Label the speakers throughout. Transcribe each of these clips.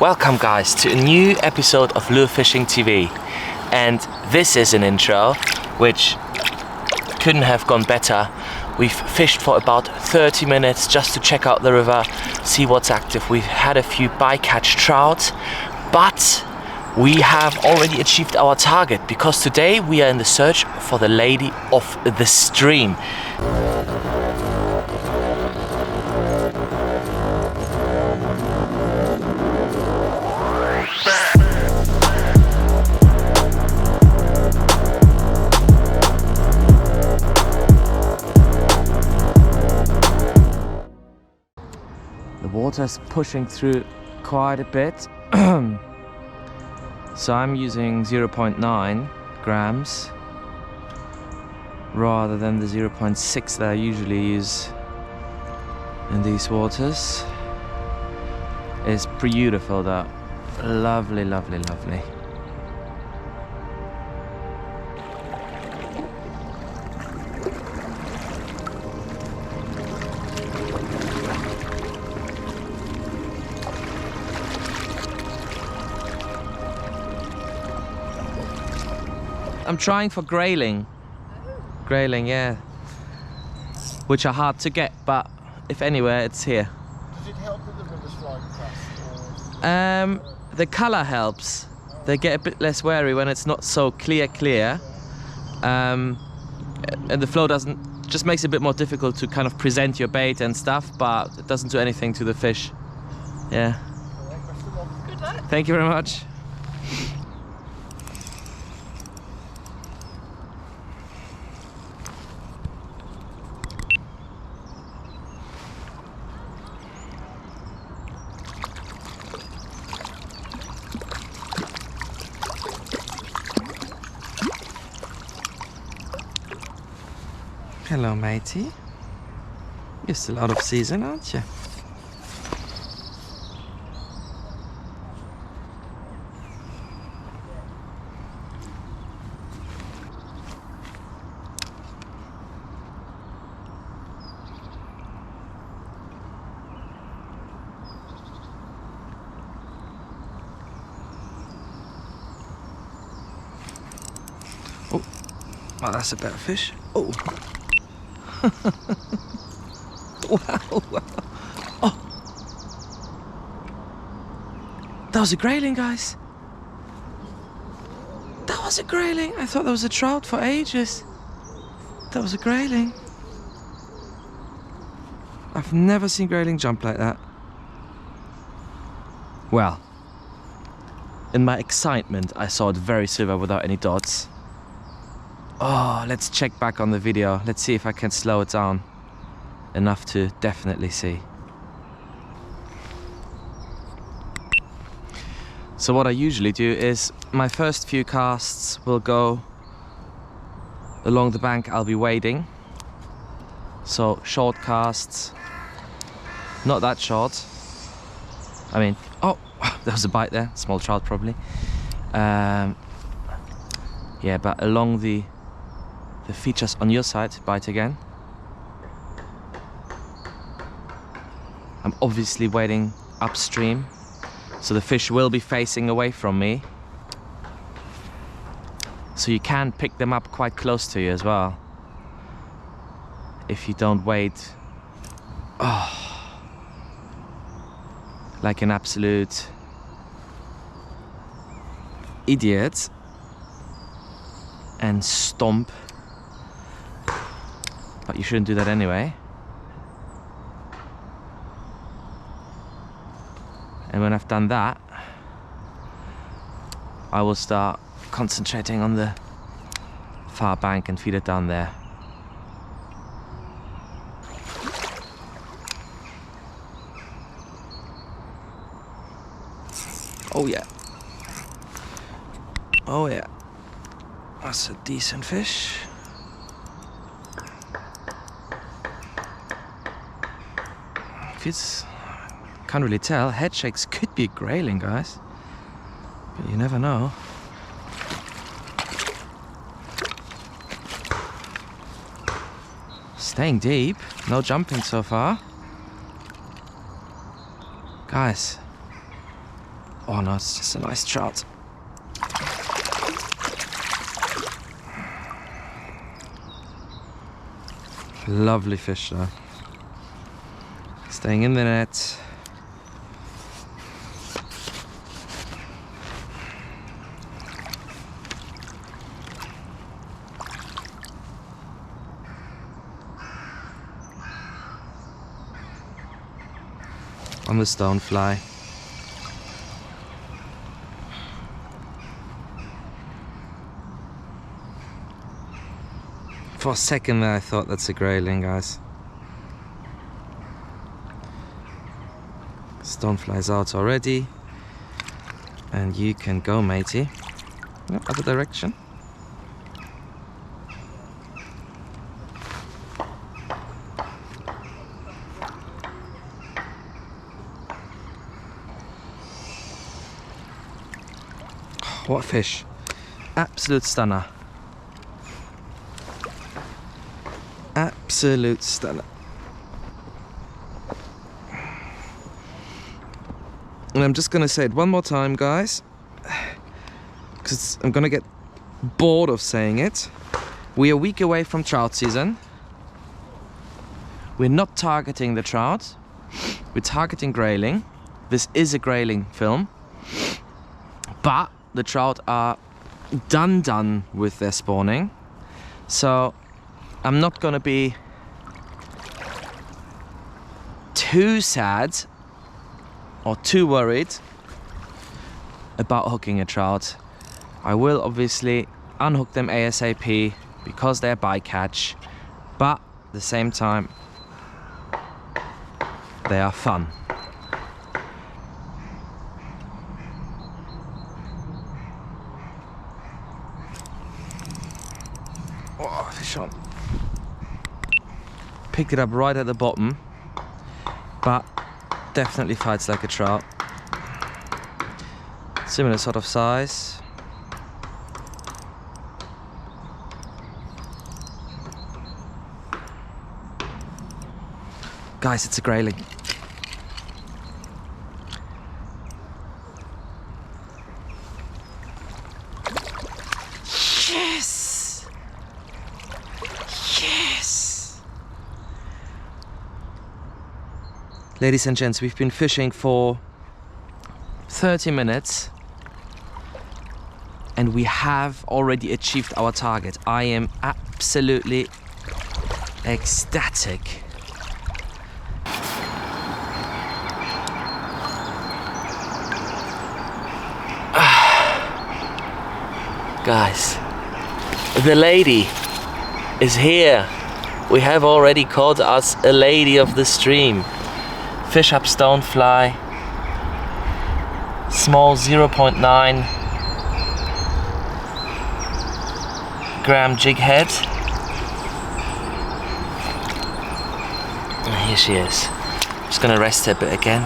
Speaker 1: Welcome guys to a new episode of Lure Fishing TV, and this is an intro which couldn't have gone better. We've fished for about 30 minutes just to check out the river, see what's active. We've had a few bycatch trout, but we have already achieved our target because today we are in the search for the lady of the stream. The water's pushing through quite a bit. So I'm using 0.9 grams rather than the 0.6 that I usually use in these waters. It's beautiful though. Lovely, lovely, lovely. I'm trying for grayling. Grayling, yeah. Which are hard to get, but if anywhere, it's here.
Speaker 2: Does it help that the river's flowing fast?
Speaker 1: The colour helps. They get a bit less wary when it's not so clear. And the flow just makes it a bit more difficult to kind of present your bait and stuff, but it doesn't do anything to the fish. Yeah.
Speaker 3: Good luck.
Speaker 1: Thank you very much. Hello, matey. You're still out of season, aren't you? Oh, well, that's a better fish. Oh. Wow. Oh, that was a grayling, guys. That was a grayling. I thought that was a trout for ages. That was a grayling. I've never seen grayling jump like that. Well, in my excitement, I saw it very silver without any dots. Oh, let's check back on the video. Let's see if I can slow it down enough to definitely see. So what I usually do is my first few casts will go along the bank. I'll be wading. So short casts, not that short. I mean, oh, there was a bite there, small trout probably. Yeah, but along the features on your side, bite again. I'm obviously wading upstream, so the fish will be facing away from me. So you can pick them up quite close to you as well, if you don't wade like an absolute idiot and stomp. But you shouldn't do that anyway. And when I've done that, I will start concentrating on the far bank and feed it down there. Oh yeah. Oh yeah. That's a decent fish. Can't really tell. Head shakes, could be grayling, guys, but you never know. Staying deep, no jumping so far. Guys, Oh no, it's just a nice trout. Lovely fish though. Staying in the net. On the stonefly. For a second there I thought that's a grayling, guys. Stonefly's out already. And you can go, matey. No, other direction. What a fish. Absolute stunner. Absolute stunner. And I'm just gonna say it one more time, guys, because I'm gonna get bored of saying it. We're a week away from trout season. We're not targeting the trout. We're targeting grayling. This is a grayling film. But the trout are done with their spawning. So I'm not gonna be too sad or too worried about hooking a trout. I will obviously unhook them ASAP because they're bycatch, but at the same time they are fun. Oh, fish on. Picked it up right at the bottom, but definitely fights like a trout. Similar sort of size. Guys, it's a grayling. Yes! Yes! Ladies and gents, we've been fishing for 30 minutes and we have already achieved our target. I am absolutely ecstatic. Guys, the lady is here. We have already caught us a lady of the stream. FishUp Stonefly, small 0.9 gram jig head. And here she is. Just gonna rest her a bit again.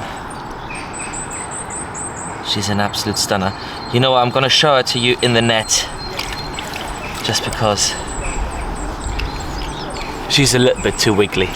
Speaker 1: She's an absolute stunner. You know what, I'm gonna show her to you in the net, just because she's a little bit too wiggly.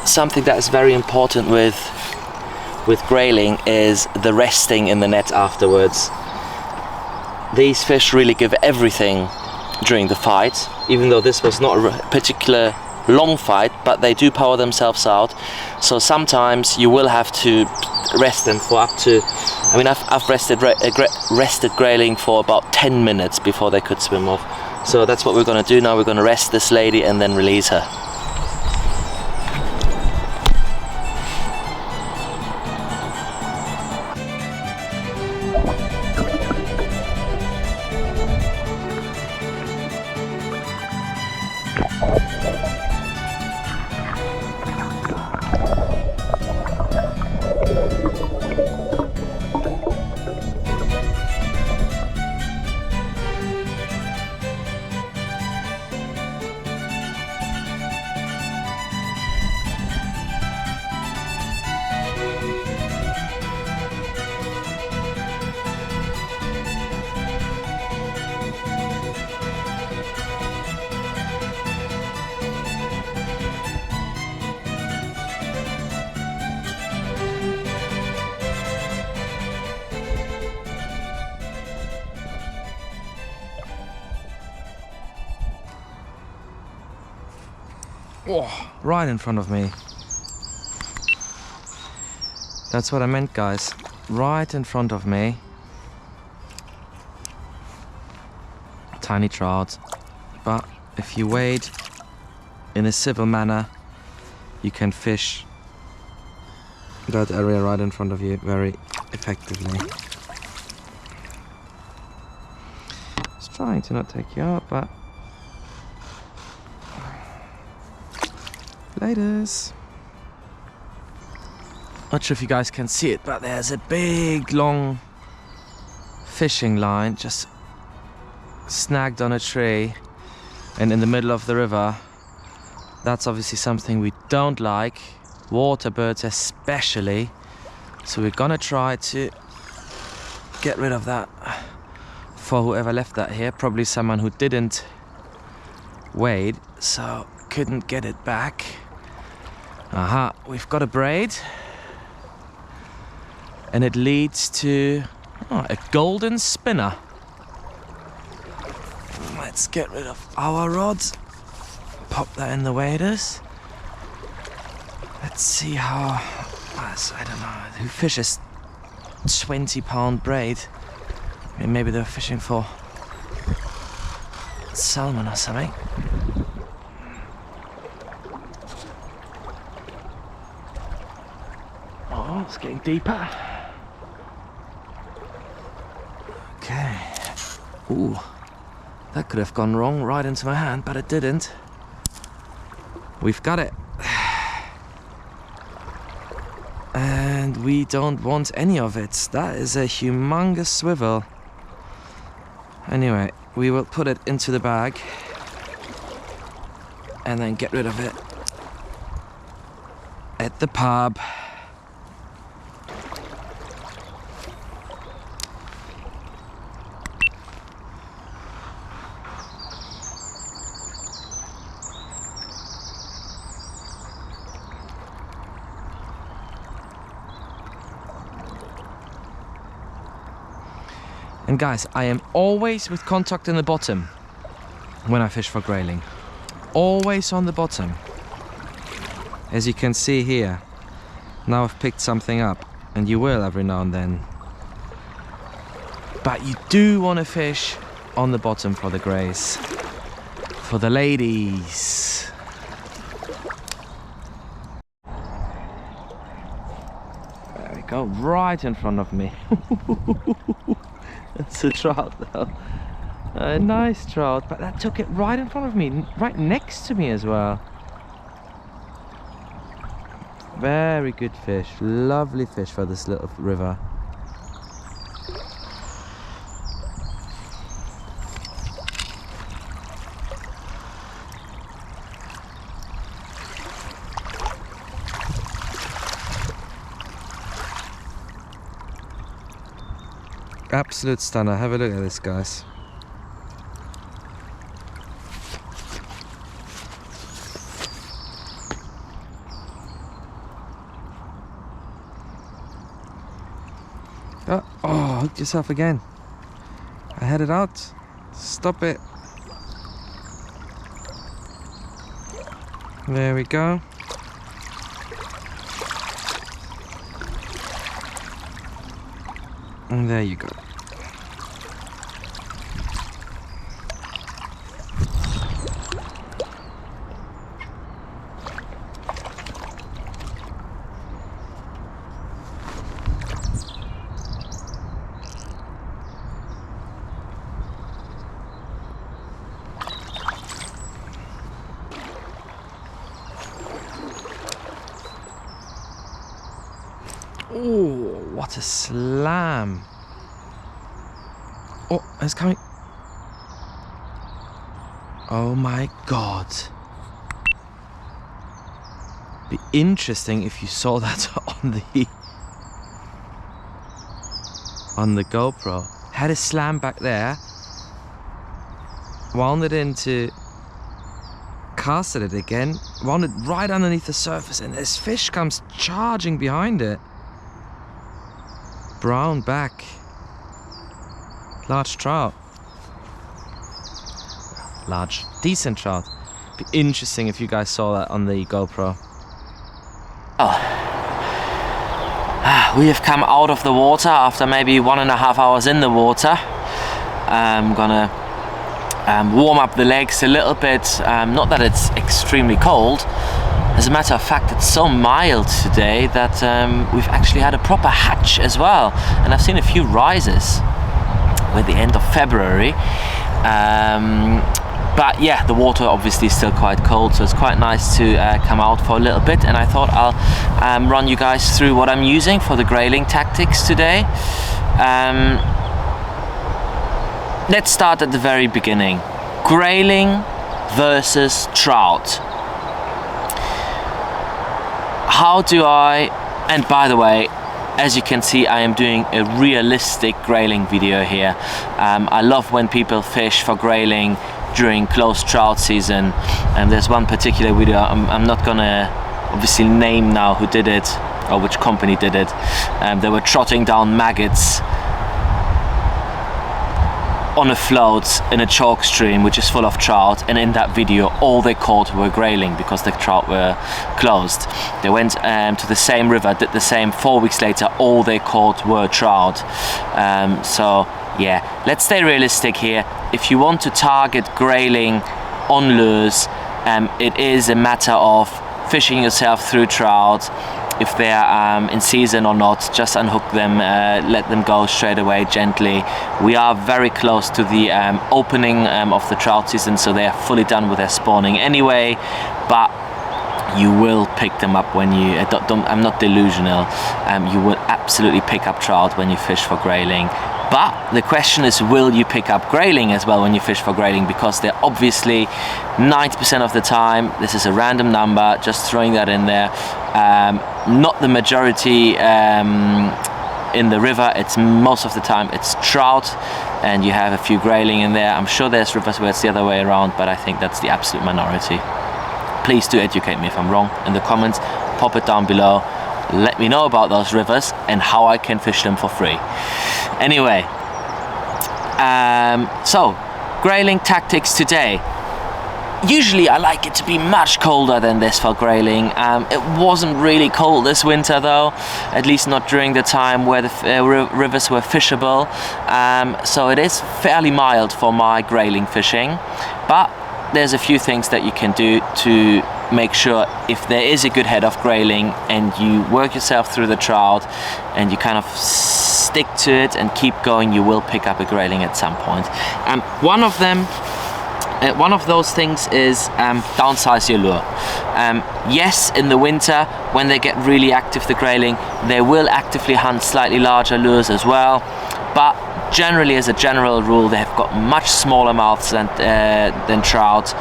Speaker 1: Something that is very important with grayling is the resting in the net afterwards. These fish really give everything during the fight, even though this was not a particular long fight, but they do power themselves out. So sometimes you will have to rest them for up to, I mean, I've rested grayling for about 10 minutes before they could swim off. So that's what we're gonna do now. We're gonna rest this lady and then release her. Oh, right in front of me. That's what I meant, guys. Right in front of me. Tiny trout. But if you wade in a civil manner, you can fish that area right in front of you very effectively. Just trying to not take you out, but laters. Not sure if you guys can see it, but there's a big long fishing line just snagged on a tree and in the middle of the river. That's obviously something we don't like, water birds especially, so we're gonna try to get rid of that for whoever left that here. Probably someone who didn't wade, so couldn't get it back. Aha, we've got a braid and it leads to a golden spinner. Let's get rid of our rods. Pop that in the waders. Let's see how, I don't know, who fishes 20-pound braid? I mean, maybe they're fishing for salmon or something. Oh, it's getting deeper. Okay. Ooh, that could have gone wrong right into my hand, but it didn't. We've got it. And we don't want any of it. That is a humongous swivel. Anyway, we will put it into the bag and then get rid of it at the pub. And guys, I am always with contact in the bottom when I fish for grayling. Always on the bottom. As you can see here, now I've picked something up, and you will every now and then. But you do want to fish on the bottom for the grays. For the ladies. There we go, right in front of me. It's a trout though. A nice trout, but that took it right in front of me, right next to me as well. Very good fish, lovely fish for this little river. Absolute stunner. Have a look at this, guys. Oh, hooked yourself again. I had it out. Stop it. There we go. And there you go. Oh, what a slam. Oh, it's coming. Oh my god. Be interesting if you saw that on the GoPro. Had a slam back there. Wound it into, casted it again, wound it right underneath the surface, and this fish comes charging behind it. Brown back. Large trout. Large, decent trout. Be interesting if you guys saw that on the GoPro. We have come out of the water after maybe 1.5 hours in the water. I'm gonna warm up the legs a little bit. Not that it's extremely cold. As a matter of fact, it's so mild today that we've actually had a proper hatch as well. And I've seen a few rises with the end of February. But yeah, the water obviously is still quite cold, so it's quite nice to come out for a little bit. And I thought I'll run you guys through what I'm using for the grayling tactics today. Let's start at the very beginning. Grayling versus trout. How do I, and by the way, as you can see, I am doing a realistic grayling video here. I love when people fish for grayling during closed trout season, and there's one particular video, I'm not gonna obviously name now who did it or which company did it. They were trotting down maggots on a float in a chalk stream which is full of trout, and in that video all they caught were grayling because the trout were closed. They went to the same river, did the same. 4 weeks later all they caught were trout. So yeah, let's stay realistic here. If you want to target grayling on lures, it is a matter of fishing yourself through trout. If they're in season or not, just unhook them, let them go straight away gently. We are very close to the opening of the trout season, so they're fully done with their spawning anyway, but you will pick them up when you, I'm not delusional, you will absolutely pick up trout when you fish for grayling. But the question is, will you pick up grayling as well when you fish for grayling? Because they're obviously 90% of the time, this is a random number, just throwing that in there, not the majority in the river. It's most of the time it's trout, and you have a few grayling in there. I'm sure there's rivers where it's the other way around, but I think that's the absolute minority. Please do educate me if I'm wrong in the comments. Pop it down below. Let me know about those rivers and how I can fish them for free. Anyway, so grayling tactics today. Usually I like it to be much colder than this for grayling. It wasn't really cold this winter though, at least not during the time where the rivers were fishable. So it is fairly mild for my grayling fishing, but there's a few things that you can do to make sure if there is a good head of grayling and you work yourself through the trout and you kind of stick to it and keep going, you will pick up a grayling at some point. One of those things is downsize your lure. Yes, in the winter when they get really active, the grayling, they will actively hunt slightly larger lures as well, but generally, as a general rule, they have got much smaller mouths than trout.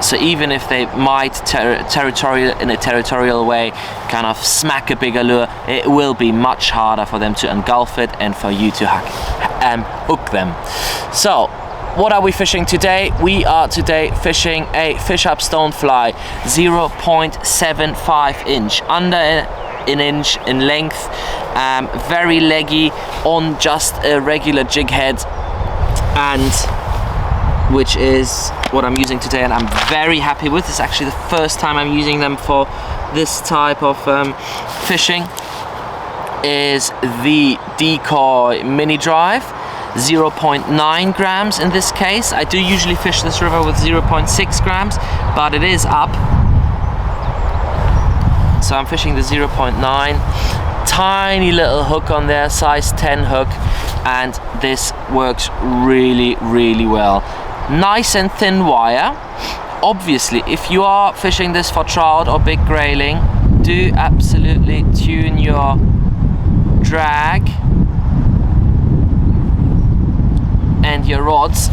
Speaker 1: So even if they might in a territorial way kind of smack a bigger lure, it will be much harder for them to engulf it and for you to hook them. So what are we fishing today? We are today fishing a FishUp Stonefly 0.75 inch, under an inch in length, very leggy on just a regular jig head, and which is what I'm using today, and I'm very happy with. It's actually the first time I'm using them for this type of fishing. Is the Decoy mini drive, 0.9 grams in this case. I do usually fish this river with 0.6 grams, but it is up, so I'm fishing the 0.9. Tiny little hook on there, size 10 hook, and this works really, really well. Nice and thin wire. Obviously, if you are fishing this for trout or big grayling, do absolutely tune your drag and your rods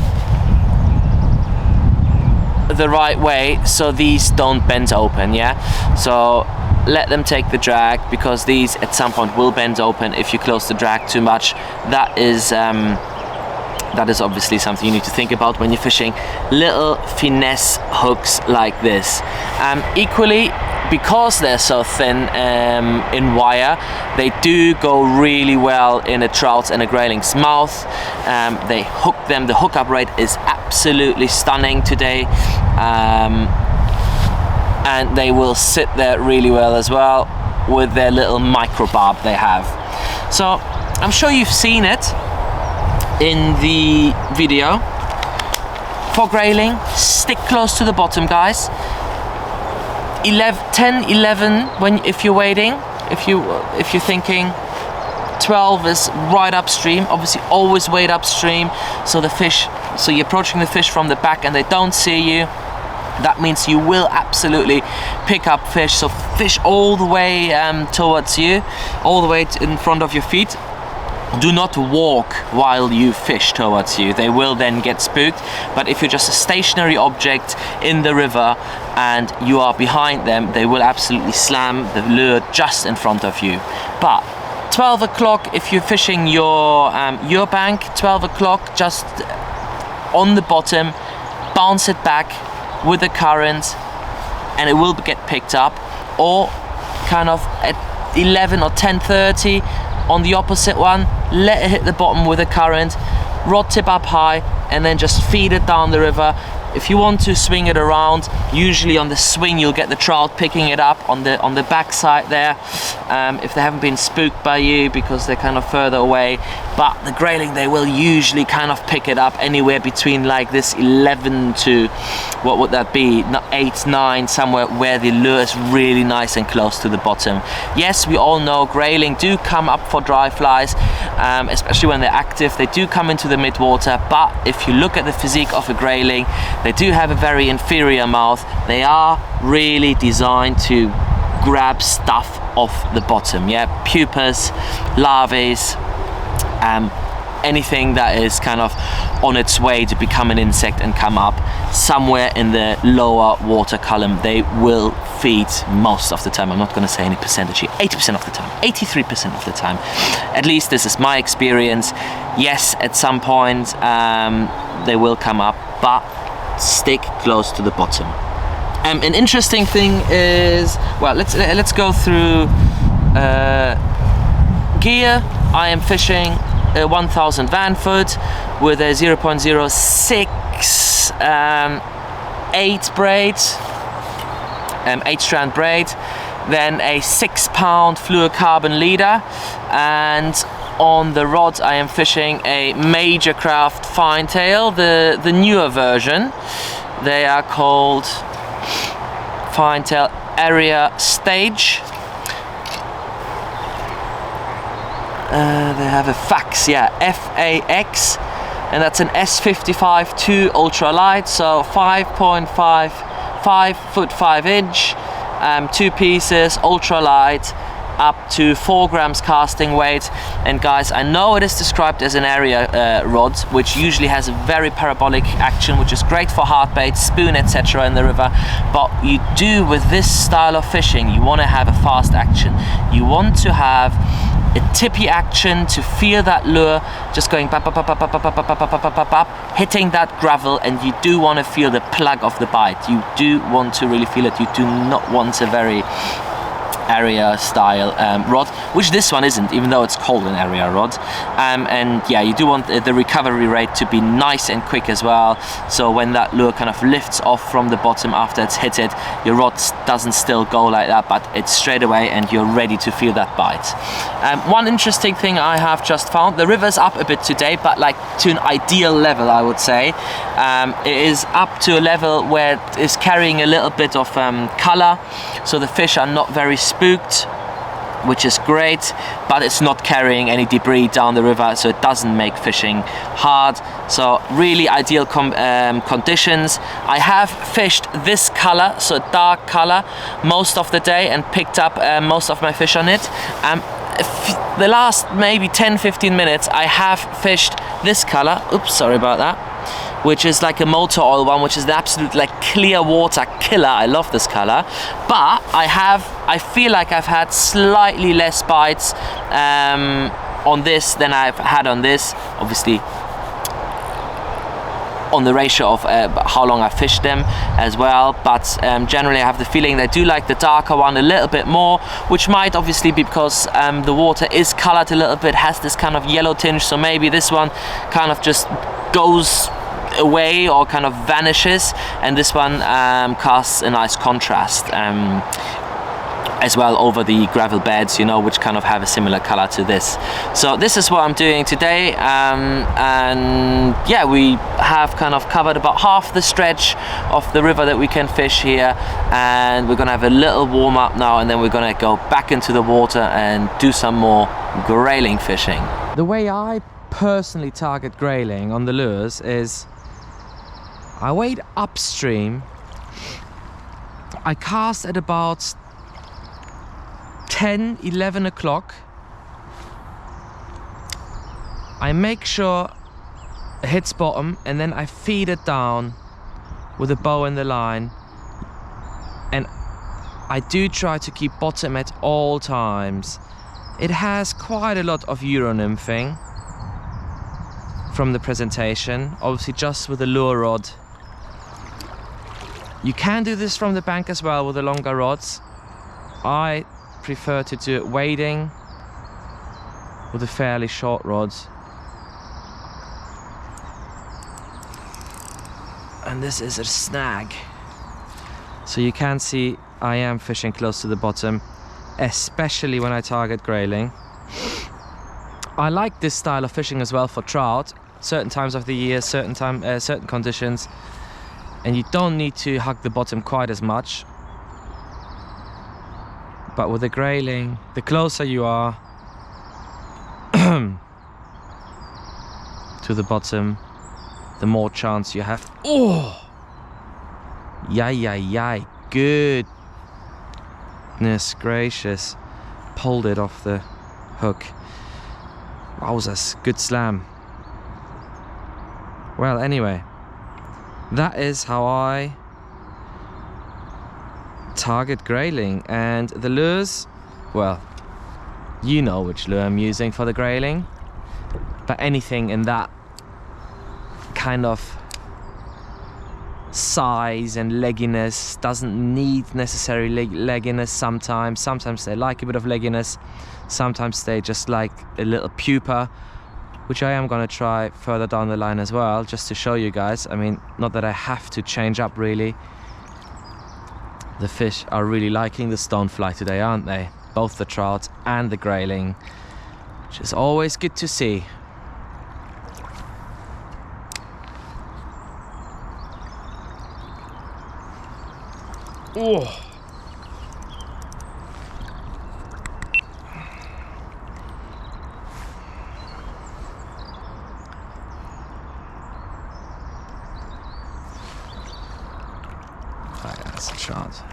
Speaker 1: the right way so these don't bend open, yeah? So let them take the drag, because these at some point will bend open if you close the drag too much. That is obviously something you need to think about when you're fishing little finesse hooks like this. Equally, because they're so thin in wire, they do go really well in a trout and a grayling's mouth. They hook them. The hookup rate is absolutely stunning today, and they will sit there really well as well with their little micro barb they have. So I'm sure you've seen it in the video. For grayling, stick close to the bottom, guys. 10, 11 if you're wading. If you're thinking 12 is right upstream. Obviously, always wade upstream. So you're approaching the fish from the back and they don't see you. That means you will absolutely pick up fish. So fish all the way towards you, all the way in front of your feet. Do not walk while you fish towards you. They will then get spooked. But if you're just a stationary object in the river and you are behind them, they will absolutely slam the lure just in front of you. But 12 o'clock, if you're fishing your bank, 12 o'clock, just on the bottom, bounce it back with the current and it will get picked up. Or kind of at 11 or 10:30 on the opposite one, let it hit the bottom with a current, rod tip up high, and then just feed it down the river. If you want to swing it around, usually on the swing you'll get the trout picking it up on the back side there, if they haven't been spooked by you because they're kind of further away. But the grayling, they will usually kind of pick it up anywhere between like this 11 to, what would that be, 8, 9, somewhere where the lure is really nice and close to the bottom. Yes, we all know grayling do come up for dry flies, especially when they're active. They do come into the mid-water, but if you look at the physique of a grayling, they do have a very inferior mouth. They are really designed to grab stuff off the bottom, yeah, pupas, larvae, anything that is kind of on its way to become an insect and come up somewhere in the lower water column. They will feed most of the time. I'm not going to say any percentage here. 80% of the time, 83% of the time. At least this is my experience. Yes, at some point they will come up, but stick close to the bottom. An interesting thing is, well, let's go through gear. I am fishing a 1000 van foot with a 0.06 8 braid, 8 strand braid, then a 6-pound fluorocarbon leader, and on the rods I am fishing a Major Craft fine tail, the newer version. They are called fine tail area stage. They have a fax, yeah, FAX, and that's an S55 2 ultra light, so 5 foot 5 inch, 2 pieces, ultra light, up to 4 grams casting weight. And guys, I know it is described as an area rod, which usually has a very parabolic action, which is great for hard bait, spoon, etc. in the river. But you do, with this style of fishing, you want to have a fast action. You want to have a tippy action to feel that lure just going bap, bap, bap, bap, bap, bap, bap, bap, bap, bap, bap, hitting that gravel, and you do want to feel the plug of the bite. You do want to really feel it. You do not want a very area style rod, which this one isn't, even though it's called an area rod. And yeah, you do want the recovery rate to be nice and quick as well, so when that lure kind of lifts off from the bottom after it's hit it, your rod doesn't still go like that, but it's straight away and you're ready to feel that bite. One interesting thing I have just found, the river's up a bit today, but like to an ideal level, I would say. It is up to a level where it is carrying a little bit of color, so the fish are not very spooked, which is great, but it's not carrying any debris down the river, so it doesn't make fishing hard. So really ideal conditions. I have fished this color, so dark color, most of the day and picked up most of my fish on it. The last maybe 10-15 minutes I have fished this color, oops, sorry about that, which is like a motor oil one, which is the absolute like clear water killer. I love this color, but I feel like I've had slightly less bites on this than I've had on this. Obviously on the ratio of how long I fished them as well, but generally I have the feeling they do like the darker one a little bit more, which might obviously be because the water is colored a little bit, has this kind of yellow tinge, so maybe this one kind of just goes away or kind of vanishes, and this one casts a nice contrast as well over the gravel beds, you know, which kind of have a similar color to this. So this is what I'm doing today, and yeah, we have kind of covered about half the stretch of the river that we can fish here, and we're gonna have a little warm up now, and then we're gonna go back into the water and do some more grayling fishing. The way I personally target grayling on the lures is I wade upstream, I cast at about 10, 11 o'clock. I make sure it hits bottom, and then I feed it down with a bow and the line, and I do try to keep bottom at all times. It has quite a lot of Euro-nymphing from the presentation, obviously just with a lure rod. You can do this from the bank as well with the longer rods. I prefer to do it wading with a fairly short rod. And this is a snag. So you can see I am fishing close to the bottom, especially when I target grayling. I like this style of fishing as well for trout, certain times of the year, certain conditions, and you don't need to hug the bottom quite as much. But with the grayling, the closer you are to the bottom, the more chance you have. Oh! Yay, goodness gracious. Pulled it off the hook. Wowzers, good slam. Well, anyway, that is how I target grayling. And the lures, well, you know which lure I'm using for the grayling, but anything in that kind of size and legginess doesn't need necessarily legginess. Sometimes they like a bit of legginess, sometimes they just like a little pupa, which I am gonna try further down the line as well, just to show you guys. I mean, not that I have to change up really. The fish are really liking the stonefly today, aren't they? Both the trout and the grayling, which is always good to see. Oh. That's a shot.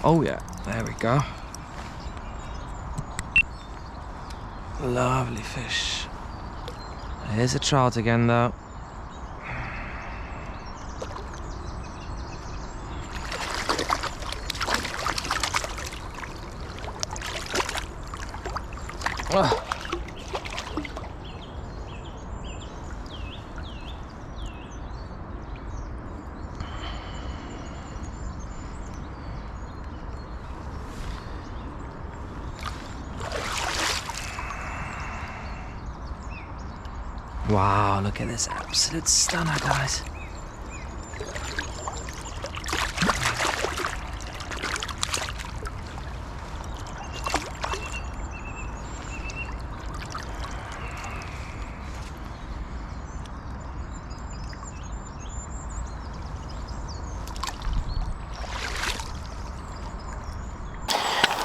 Speaker 1: Oh yeah, there we go. Lovely fish. Here's a trout again though. Oh. Wow, look at this absolute stunner, guys.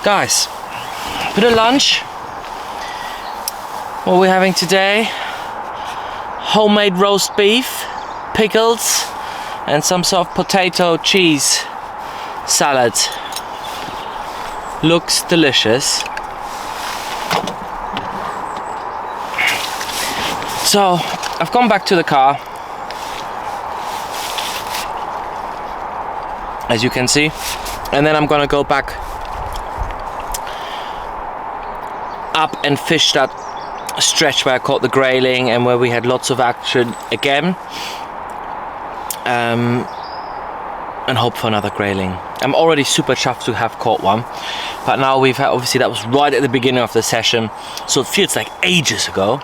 Speaker 1: Guys, bit of lunch. What we're having today: homemade roast beef, pickles, and some sort of potato cheese salad. Looks delicious. So I've gone back to the car, as you can see, and then I'm gonna go back up and fish that stretch where I caught the grayling and where we had lots of action again, and hope for another grayling. I'm already super chuffed to have caught one, but now we've had, obviously that was right at the beginning of the session, so it feels like ages ago.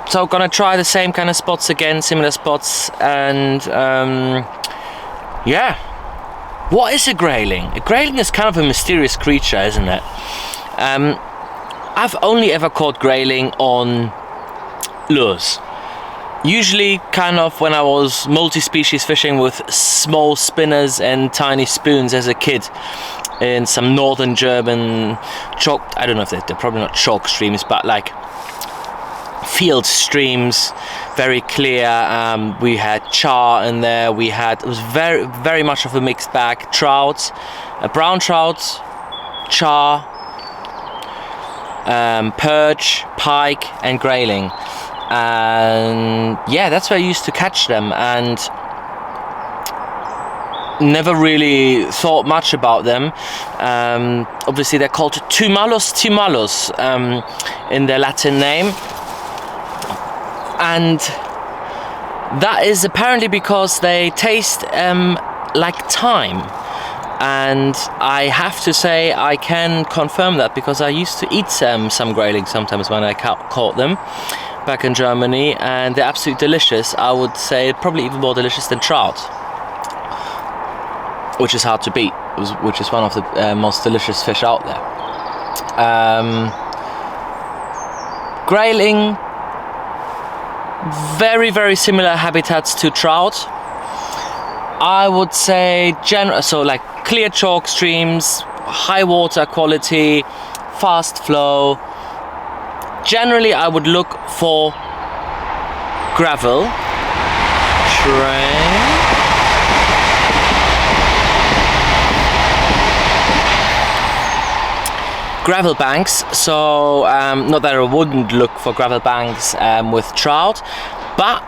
Speaker 1: So gonna try the same kind of spots again, similar spots, and yeah. What is a grayling? A grayling is kind of a mysterious creature, isn't it? I've only ever caught grayling on lures. Usually kind of when I was multi-species fishing with small spinners and tiny spoons as a kid in some northern German chalk, I don't know if they're probably not chalk streams, but like field streams, very clear. We had char in there, it was very much of a mixed bag. Trout, brown trout, char, perch, pike and grayling, and yeah, that's where I used to catch them, and never really thought much about them. Obviously they're called tumalus in their Latin name, and that is apparently because they taste like thyme. And I have to say I can confirm that, because I used to eat some grayling sometimes when I caught them back in Germany, and they're absolutely delicious. I would say probably even more delicious than trout, which is hard to beat, which is one of the most delicious fish out there. Grayling, very similar habitats to trout. I would say so like clear chalk streams, high water quality, fast flow. Generally I would look for gravel, gravel banks. So not that I wouldn't look for gravel banks with trout, but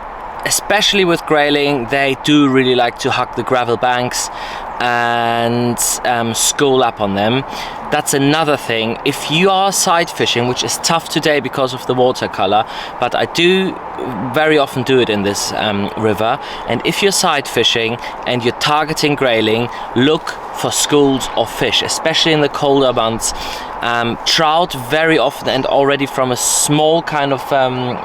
Speaker 1: especially with grayling, they do really like to hug the gravel banks and school up on them. That's another thing. If you are side fishing, which is tough today because of the watercolor, but I do very often do it in this river, and if you're side fishing and you're targeting grayling, look for schools of fish, especially in the colder months. Trout very often, and already from a small kind of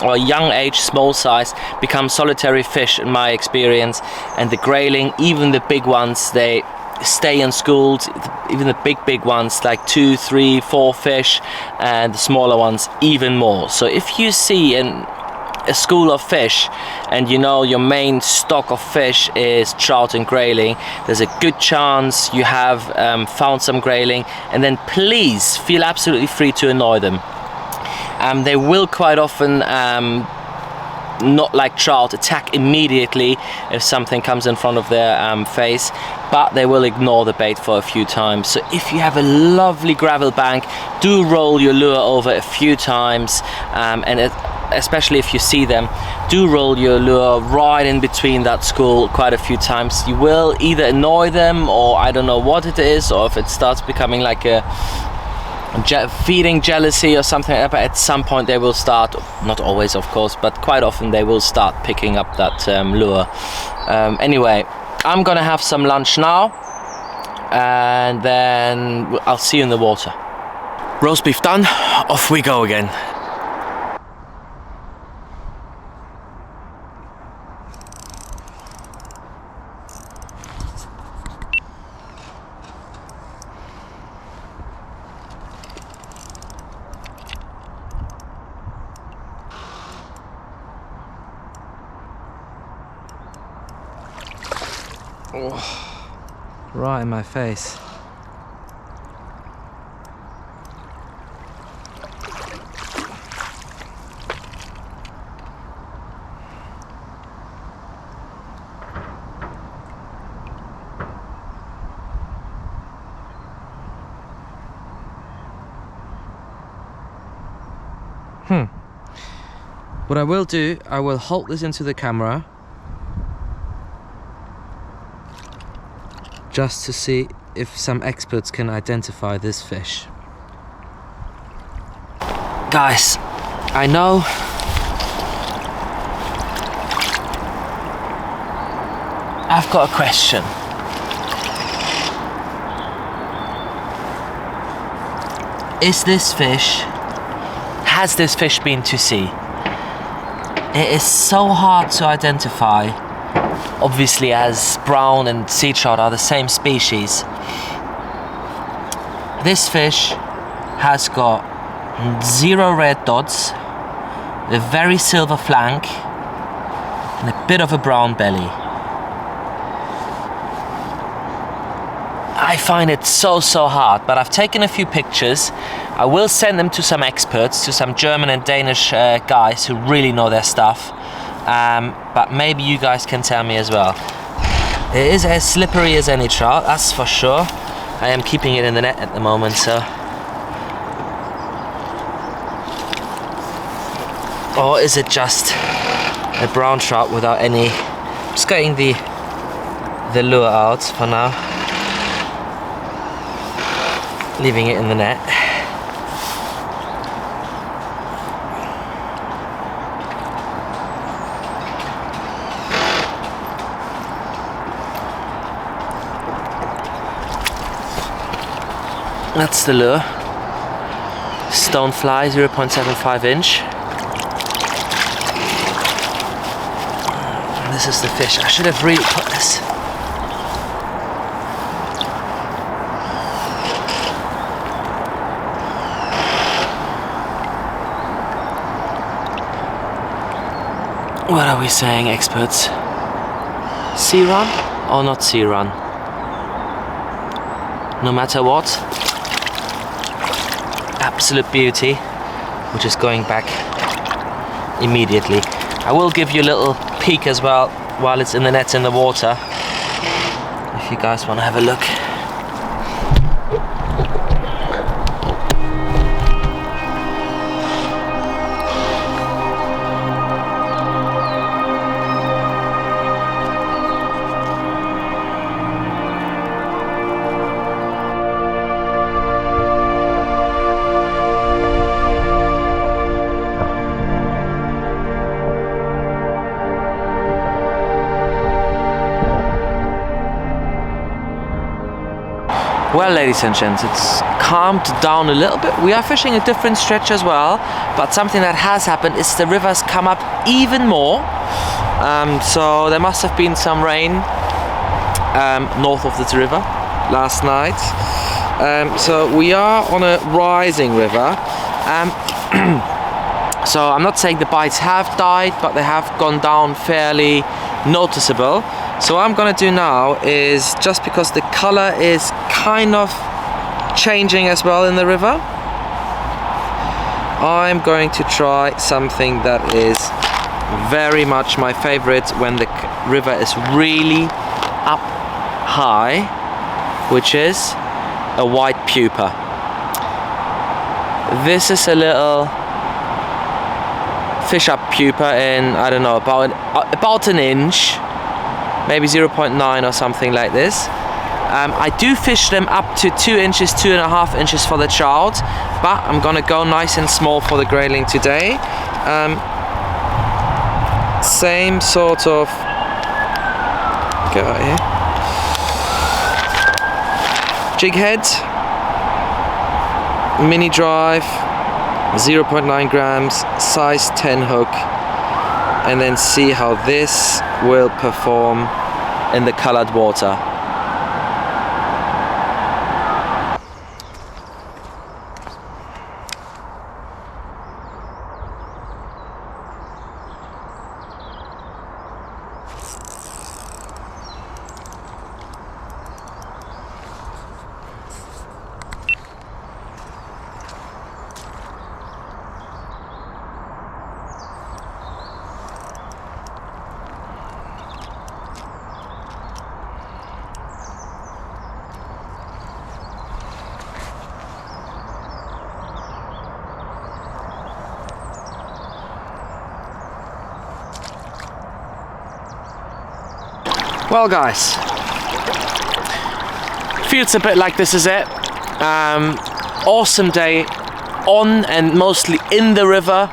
Speaker 1: or young age, small size, become solitary fish in my experience, and the grayling, even the big ones, they stay in schools. Even the big ones, like 2, 3, 4 fish, and the smaller ones even more. So if you see a school of fish and you know your main stock of fish is trout and grayling, there's a good chance you have found some grayling, and then please feel absolutely free to annoy them. They will quite often, not like trout, attack immediately if something comes in front of their face, but they will ignore the bait for a few times. So if you have a lovely gravel bank, do roll your lure over a few times, and especially if you see them, do roll your lure right in between that school quite a few times. You will either annoy them, or I don't know what it is, or if it starts becoming like a feeding jealousy or something like that, but at some point they will start, not always of course, but quite often they will start picking up that lure. Anyway, I'm gonna have some lunch now, and then I'll see you in the water. Roast beef done, off we go again.
Speaker 4: Oh, right in my face. What I will do, I will hold this into the camera just to see if some experts can identify this fish. Guys, I know
Speaker 1: I've got a question. Has this fish been to sea? It is so hard to identify, obviously, as brown and sea trout are the same species. This fish has got 0 red dots, a very silver flank, and a bit of a brown belly. I find it so hard, but I've taken a few pictures. I will send them to some experts, to some German and Danish guys who really know their stuff. But maybe you guys can tell me as well. It is as slippery as any trout, that's for sure. I am keeping it in the net at the moment, so. Or is it just a brown trout without any? Just getting the lure out for now. Leaving it in the net. That's the lure. Stonefly, 0.75 inch. And this is the fish. I should have really put this. What are we saying, experts? Sea run or not sea run? No matter what, absolute beauty, which is going back immediately. I will give you a little peek as well while it's in the net in the water, if you guys want to have a look. Well, ladies and gents, it's calmed down a little bit. We are fishing a different stretch as well, but something that has happened is the river's come up even more. So there must have been some rain north of this river last night. So we are on a rising river. So I'm not saying the bites have died, but they have gone down fairly noticeable. So what I'm gonna do now is, just because the color is kind of changing as well in the river, I'm going to try something that is very much my favorite when the river is really up high, which is a white pupa. This is a little FishUp pupa in, I don't know, about an inch, maybe 0.9 or something like this. I do fish them up to 2 inches, 2.5 inches for the trout, but I'm gonna go nice and small for the grayling today. Same sort of, go right here. Jig Heads, mini drive, 0.9 grams, size 10 hook, and then see how this will perform in the colored water. Well guys, feels a bit like this is it. Awesome day on and mostly in the river.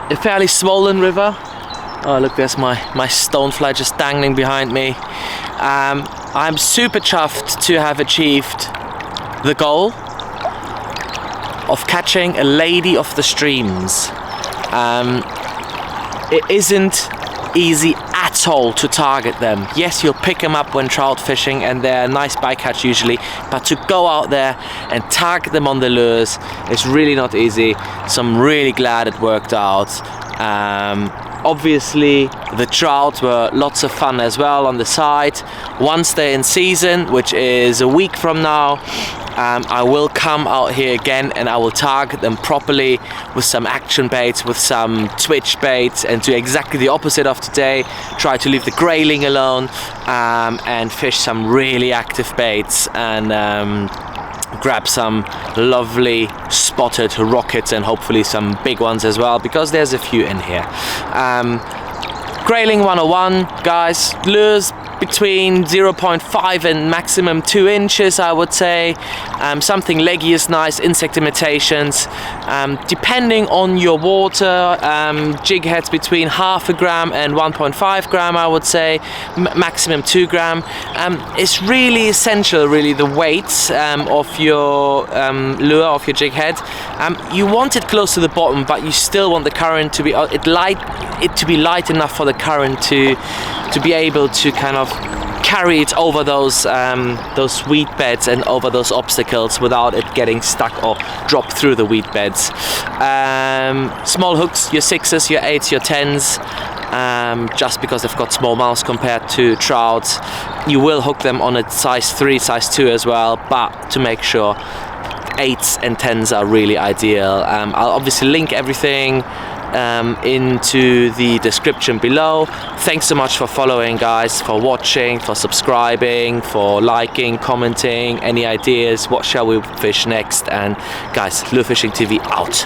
Speaker 1: A fairly swollen river. Oh look, there's my stonefly just dangling behind me. I'm super chuffed to have achieved the goal of catching a lady of the streams. It isn't easy at all to target them. Yes, you'll pick them up when trout fishing and they're a nice bycatch usually, but to go out there and target them on the lures is really not easy. So I'm really glad it worked out. Obviously the trout were lots of fun as well on the side. Once they're in season, which is a week from now, I will come out here again and I will target them properly with some action baits, with some twitch baits, and do exactly the opposite of today. Try to leave the grayling alone and fish some really active baits and grab some lovely spotted rockets and hopefully some big ones as well, because there's a few in here. Grayling 101, guys, lures between 0.5 and maximum 2 inches, I would say. Something leggy is nice, insect imitations. Depending on your water, jig heads between 0.5 gram and 1.5 gram, I would say, maximum 2 gram. It's really essential, really, the weight of your lure, of your jig head. You want it close to the bottom, but you still want the current to be light enough for the current to be able to kind of carry it over those weed beds and over those obstacles without it getting stuck or drop through the weed beds. Small hooks, your 6s, your 8s, your 10s, just because they've got small mouths compared to trouts. You will hook them on a size 3, size 2 as well, but to make sure 8s and 10s are really ideal. I'll obviously link everything into the description below. Thanks so much for following, guys, for watching, for subscribing, for liking, commenting, any ideas, what shall we fish next, and guys, Lure Fishing TV out.